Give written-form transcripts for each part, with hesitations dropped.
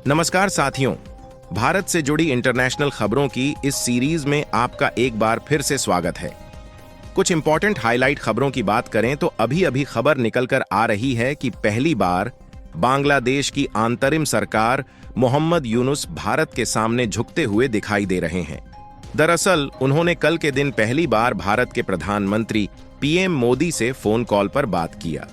नमस्कार साथियों, भारत से जुड़ी इंटरनेशनल खबरों की इस सीरीज में आपका एक बार फिर से स्वागत है। कुछ इंपॉर्टेंट हाईलाइट खबरों की बात करें तो अभी खबर निकलकर आ रही है कि पहली बार बांग्लादेश की अंतरिम सरकार मोहम्मद यूनुस भारत के सामने झुकते हुए दिखाई दे रहे हैं। दरअसल उन्होंने कल के दिन पहली बार भारत के प्रधानमंत्री पीएम मोदी से फोन कॉल पर बात किया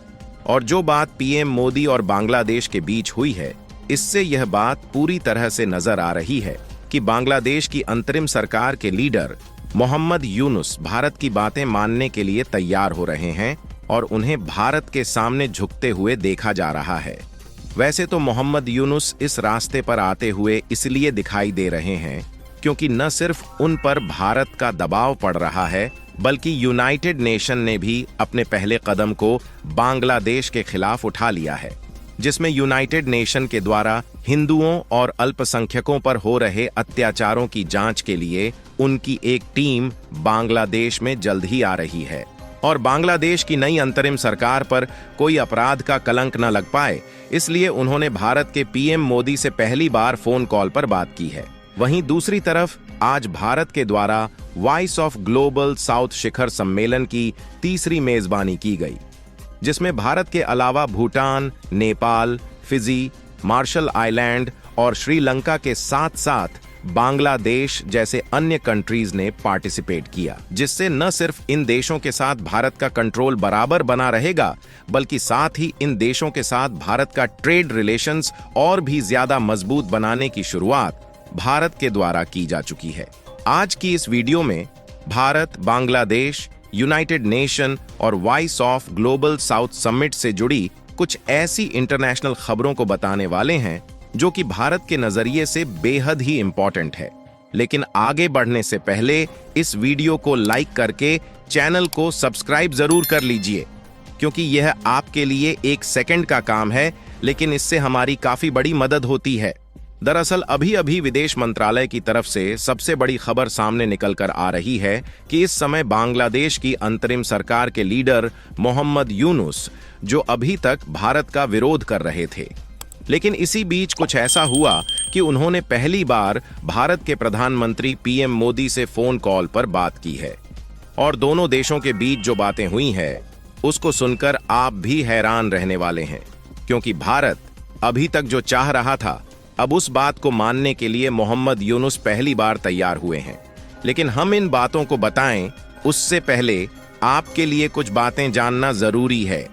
और जो बात पीएम मोदी और बांग्लादेश के बीच हुई है, इससे यह बात पूरी तरह से नजर आ रही है कि बांग्लादेश की अंतरिम सरकार के लीडर मोहम्मद यूनुस भारत की बातें मानने के लिए तैयार हो रहे हैं और उन्हें भारत के सामने झुकते हुए देखा जा रहा है। वैसे तो मोहम्मद यूनुस इस रास्ते पर आते हुए इसलिए दिखाई दे रहे हैं क्योंकि न सिर्फ उन पर भारत का दबाव पड़ रहा है, बल्कि यूनाइटेड नेशन ने भी अपने पहले कदम को बांग्लादेश के खिलाफ उठा लिया है, जिसमें यूनाइटेड नेशन के द्वारा हिंदुओं और अल्पसंख्यकों पर हो रहे अत्याचारों की जांच के लिए उनकी एक टीम बांग्लादेश में जल्द ही आ रही है और बांग्लादेश की नई अंतरिम सरकार पर कोई अपराध का कलंक न लग पाए, इसलिए उन्होंने भारत के पीएम मोदी से पहली बार फोन कॉल पर बात की है। वहीं दूसरी तरफ आज भारत के द्वारा वॉइस ऑफ ग्लोबल साउथ शिखर सम्मेलन की तीसरी मेजबानी की गई, जिसमें भारत के अलावा Bhutan, Nepal, Fiji, Marshall Island और श्रीलंका के साथ साथ बांग्लादेश जैसे अन्य कंट्रीज ने पार्टिसिपेट किया, जिससे न सिर्फ इन देशों के साथ भारत का कंट्रोल बराबर बना रहेगा, बल्कि साथ ही इन देशों के साथ भारत का ट्रेड रिलेशंस और भी ज्यादा मजबूत बनाने की शुरुआत भारत के द्वारा की जा चुकी है। आज की इस वीडियो में भारत, बांग्लादेश, यूनाइटेड नेशन और voice of global south summit से जुड़ी कुछ ऐसी इंटरनेशनल खबरों को बताने वाले हैं जो कि भारत के नजरिए से बेहद ही इंपॉर्टेंट है। लेकिन आगे बढ़ने से पहले इस वीडियो को लाइक करके चैनल को सब्सक्राइब जरूर कर लीजिए, क्योंकि यह आपके लिए एक सेकंड का काम है, लेकिन इससे हमारी काफी बड़ी मदद होती है। दरअसल अभी विदेश मंत्रालय की तरफ से सबसे बड़ी खबर सामने निकलकर आ रही है कि इस समय बांग्लादेश की अंतरिम सरकार के लीडर मोहम्मद यूनुस, जो अभी तक भारत का विरोध कर रहे थे, लेकिन इसी बीच कुछ ऐसा हुआ कि उन्होंने पहली बार भारत के प्रधानमंत्री पीएम मोदी से फोन कॉल पर बात की है और दोनों देशों के बीच जो बातें हुई है उसको सुनकर आप भी हैरान रहने वाले हैं, क्योंकि भारत अभी तक जो चाह रहा था, अब उस बात को मानने के लिए मोहम्मद यूनुस पहली बार तैयार हुए हैं। लेकिन हम इन बातों को बताएं उससे पहले आपके लिए कुछ बातें जानना जरूरी है।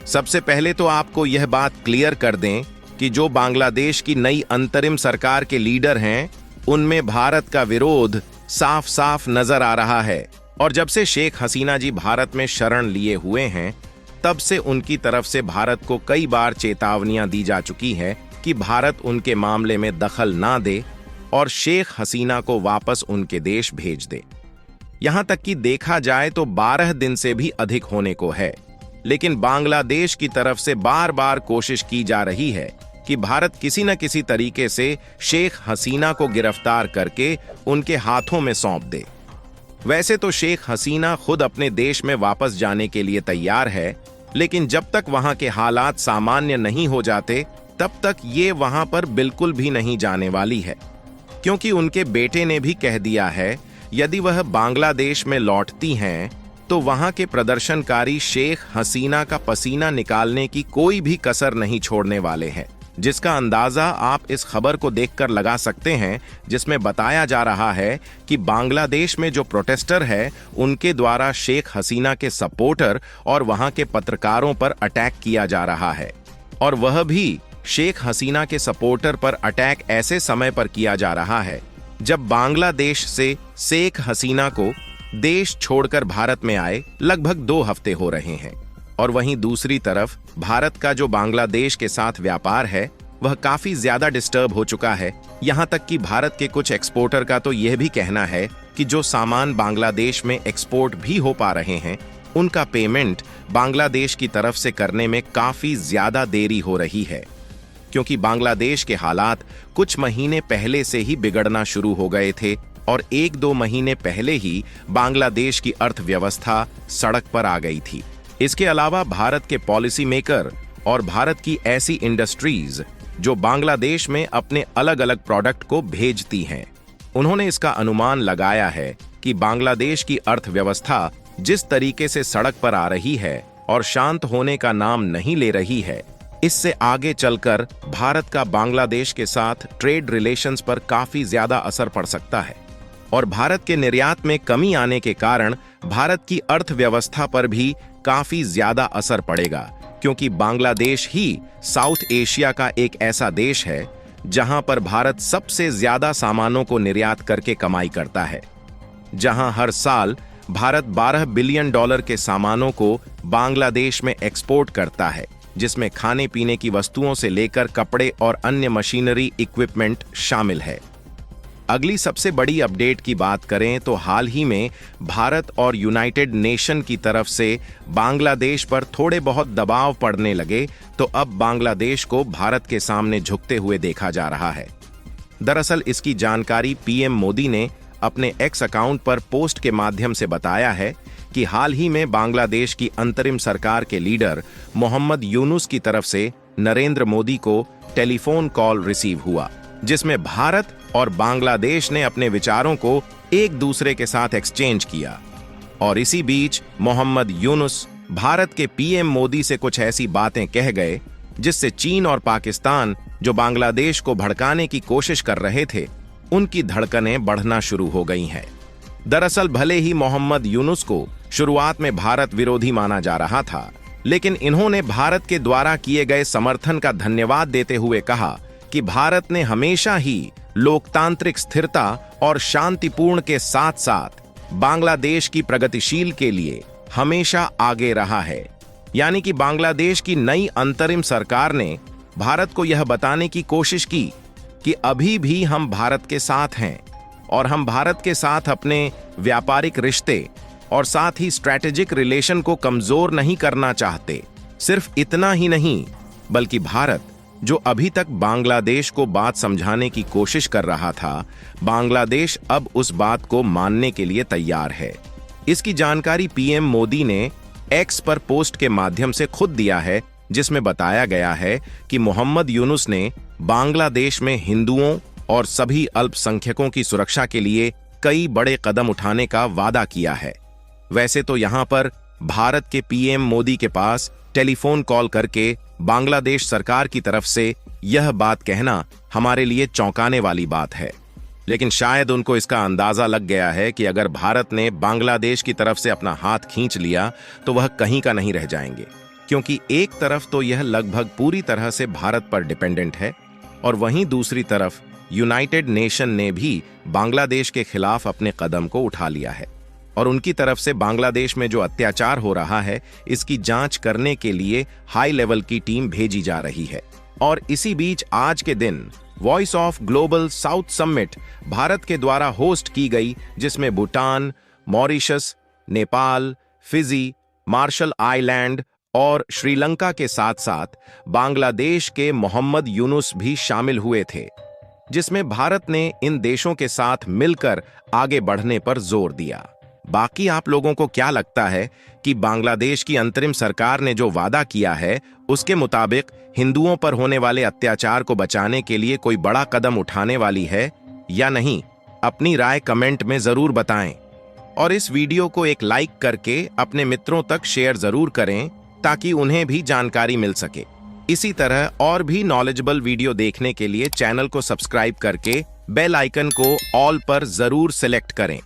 सबसे पहले तो आपको यह बात क्लियर कर दें कि जो बांग्लादेश की नई अंतरिम सरकार के लीडर हैं, उनमें भारत का विरोध साफ साफ नजर आ रहा है और जब से शेख हसीना जी भारत में शरण लिए हुए हैं, तब से उनकी तरफ से भारत को कई बार चेतावनियां दी जा चुकी है कि भारत उनके मामले में दखल ना दे और शेख हसीना को वापस उनके देश भेज दे। यहां तक कि देखा जाए तो 12 दिन से भी अधिक होने को है, लेकिन बांग्लादेश की तरफ से बार बार कोशिश की जा रही है कि भारत किसी न किसी तरीके से शेख हसीना को गिरफ्तार करके उनके हाथों में सौंप दे। वैसे तो शेख हसीना खुद अपने देश में वापस जाने के लिए तैयार है, लेकिन जब तक वहां के हालात सामान्य नहीं हो जाते, तब तक ये वहां पर बिल्कुल भी नहीं जाने वाली है, क्योंकि उनके बेटे ने भी कह दिया है यदि वह बांग्लादेश में लौटती हैं तो वहां के प्रदर्शनकारी शेख हसीना का पसीना निकालने की कोई भी कसर नहीं छोड़ने वाले हैं, जिसका अंदाजा आप इस खबर को देखकर लगा सकते हैं, जिसमें बताया जा रहा है कि बांग्लादेश में जो प्रोटेस्टर है उनके द्वारा शेख हसीना के सपोर्टर और वहां के पत्रकारों पर अटैक किया जा रहा है, और वह भी शेख हसीना के सपोर्टर पर अटैक ऐसे समय पर किया जा रहा है जब बांग्लादेश से शेख हसीना को देश छोड़कर भारत में आए लगभग 2 हफ्ते हो रहे हैं। और वहीं दूसरी तरफ भारत का जो बांग्लादेश के साथ व्यापार है वह काफी ज्यादा डिस्टर्ब हो चुका है। यहां तक कि भारत के कुछ एक्सपोर्टर का तो यह भी कहना है कि जो सामान बांग्लादेश में एक्सपोर्ट भी हो पा रहे हैं, उनका पेमेंट बांग्लादेश की तरफ से करने में काफी ज्यादा देरी हो रही है, क्योंकि बांग्लादेश के हालात कुछ महीने पहले से ही बिगड़ना शुरू हो गए थे और 1-2 महीने पहले ही बांग्लादेश की अर्थव्यवस्था सड़क पर आ गई थी। इसके अलावा भारत के पॉलिसी मेकर और भारत की ऐसी इंडस्ट्रीज जो बांग्लादेश में अपने अलग अलग प्रोडक्ट को भेजती हैं। उन्होंने इसका अनुमान लगाया है कि बांग्लादेश की अर्थव्यवस्था जिस तरीके से सड़क पर आ रही है और शांत होने का नाम नहीं ले रही है, इससे आगे चलकर भारत का बांग्लादेश के साथ ट्रेड रिलेशंस पर काफी ज्यादा असर पड़ सकता है और भारत के निर्यात में कमी आने के कारण भारत की अर्थव्यवस्था पर भी काफी ज्यादा असर पड़ेगा, क्योंकि बांग्लादेश ही साउथ एशिया का एक ऐसा देश है जहां पर भारत सबसे ज्यादा सामानों को निर्यात करके कमाई करता है, जहां हर साल भारत $12 बिलियन के सामानों को बांग्लादेश में एक्सपोर्ट करता है, जिसमें खाने पीने की वस्तुओं से लेकर कपड़े और अन्य मशीनरी इक्विपमेंट शामिल है। अगली सबसे बड़ी अपडेट की बात करें तो हाल ही में भारत और यूनाइटेड नेशन की तरफ से बांग्लादेश पर थोड़े बहुत दबाव पड़ने लगे, तो अब बांग्लादेश को भारत के सामने झुकते हुए देखा जा रहा है। दरअसल इसकी जानकारी पीएम मोदी ने अपने एक्स अकाउंट पर पोस्ट के माध्यम से बताया है कि हाल ही में बांग्लादेश की अंतरिम सरकार के लीडर मोहम्मद यूनुस की तरफ से नरेंद्र मोदी को टेलीफोन कॉल रिसीव हुआ, जिसमें भारत और बांग्लादेश ने अपने विचारों को एक दूसरे के साथ एक्सचेंज किया। और इसी बीच मोहम्मद यूनुस भारत के पीएम मोदी से कुछ ऐसी बातें कह गए जिससे चीन और पाकिस्तान, जो बांग्लादेश को भड़काने की कोशिश कर रहे थे, उनकी धड़कनें बढ़ना शुरू हो गई हैं। दरअसल भले ही मोहम्मद यूनुस को शुरुआत में भारत विरोधी माना जा रहा था, लेकिन इन्होंने भारत के द्वारा किए गए समर्थन का धन्यवाद देते हुए कहा कि भारत ने हमेशा ही लोकतांत्रिक स्थिरता और शांतिपूर्ण के साथ साथ बांग्लादेश की प्रगतिशील के लिए हमेशा आगे रहा है। यानी कि बांग्लादेश की नई अंतरिम सरकार ने भारत को यह बताने की कोशिश की कि अभी भी हम भारत के साथ हैं और हम भारत के साथ अपने व्यापारिक रिश्ते और साथ ही स्ट्रैटेजिक रिलेशन को कमजोर नहीं करना चाहते। सिर्फ इतना ही नहीं, बल्कि भारत, जो अभी तक बांग्लादेश को बात समझाने की कोशिश कर रहा था, बांग्लादेश अब उस बात को मानने के लिए तैयार है। इसकी जानकारी पीएम मोदी ने एक्स पर पोस्ट के माध्यम से खुद दिया है, जिसमें बताया गया है कि मोहम्मद यूनुस ने बांग्लादेश में हिंदुओं और सभी अल्पसंख्यकों की सुरक्षा के लिए कई बड़े कदम उठाने का वादा किया है। वैसे तो यहां पर भारत के पीएम मोदी के पास टेलीफोन कॉल करके बांग्लादेश सरकार की तरफ से यह बात कहना हमारे लिए चौंकाने वाली बात है, लेकिन शायद उनको इसका अंदाजा लग गया है कि अगर भारत ने बांग्लादेश की तरफ से अपना हाथ खींच लिया तो वह कहीं का नहीं रह जाएंगे, क्योंकि एक तरफ तो यह लगभग पूरी तरह से भारत पर डिपेंडेंट है और वहीं दूसरी तरफ यूनाइटेड नेशन ने भी बांग्लादेश के खिलाफ अपने कदम को उठा लिया है और उनकी तरफ से बांग्लादेश में जो अत्याचार हो रहा है, इसकी जांच करने के लिए हाई लेवल की टीम भेजी जा रही है। और इसी बीच आज के दिन voice of global south summit Bharat के द्वारा होस्ट की गई, जिसमें Bhutan, Mauritius, Nepal, Fiji, Marshall Island और श्रीलंका के साथ साथ बांग्लादेश के मोहम्मद यूनुस भी शामिल हुए थे, जिसमें भारत ने इन देशों के साथ मिलकर आगे बढ़ने पर जोर दिया। बाकी आप लोगों को क्या लगता है कि बांग्लादेश की अंतरिम सरकार ने जो वादा किया है, उसके मुताबिक हिंदुओं पर होने वाले अत्याचार को बचाने के लिए कोई बड़ा कदम उठाने वाली है या नहीं? अपनी राय कमेंट में जरूर बताएं और इस वीडियो को एक लाइक करके अपने मित्रों तक शेयर जरूर करें ताकि उन्हें भी जानकारी मिल सके। इसी तरह और भी नॉलेजेबल वीडियो देखने के लिए चैनल को सब्सक्राइब करके बेल आइकन को ऑल पर जरूर सिलेक्ट करें।